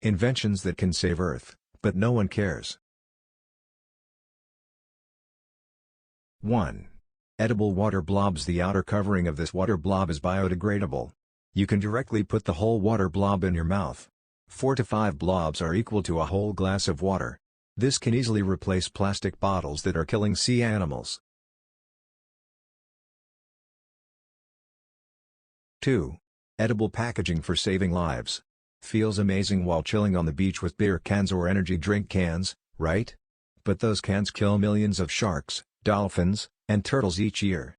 Inventions that can save Earth, but no one cares. 1. Edible water blobs. The outer covering of this water blob is biodegradable. You can directly put the whole water blob in your mouth. 4 to 5 blobs are equal to a whole glass of water. This can easily replace plastic bottles that are killing sea animals. 2. Edible packaging for saving lives. Feels amazing while chilling on the beach with beer cans or energy drink cans, right? But those cans kill millions of sharks, dolphins, and turtles each year.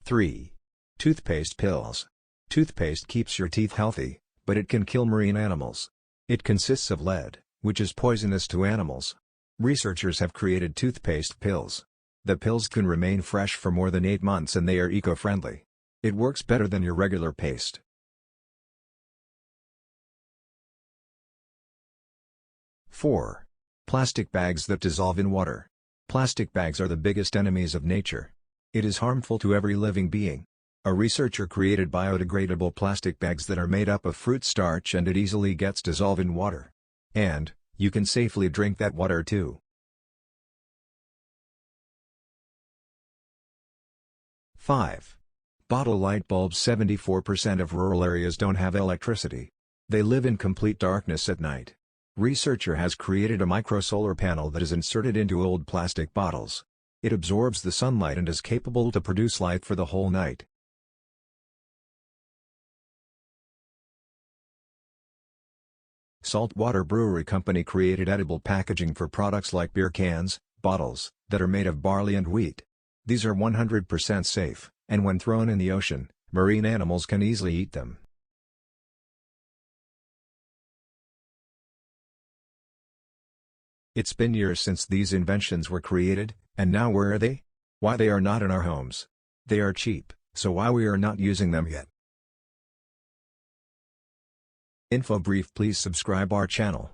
3. Toothpaste pills. Toothpaste keeps your teeth healthy, but it can kill marine animals. It consists of lead, which is poisonous to animals. Researchers have created toothpaste pills. The pills can remain fresh for more than 8 months and they are eco-friendly. It works better than your regular paste. 4. Plastic bags that dissolve in water. Plastic bags are the biggest enemies of nature. It is harmful to every living being. A researcher created biodegradable plastic bags that are made up of fruit starch and it easily gets dissolved in water. And, you can safely drink that water too. 5. Bottle light bulbs. 74% of rural areas don't have electricity. They live in complete darkness at night. Researcher has created a micro-solar panel that is inserted into old plastic bottles. It absorbs the sunlight and is capable to produce light for the whole night. Saltwater Brewery Company created edible packaging for products like beer cans, bottles, that are made of barley and wheat. These are 100% safe, and when thrown in the ocean, marine animals can easily eat them. It's been years since these inventions were created, and now where are they? Why they are not in our homes? They are cheap, so why we are not using them yet? Info brief. Please subscribe our channel.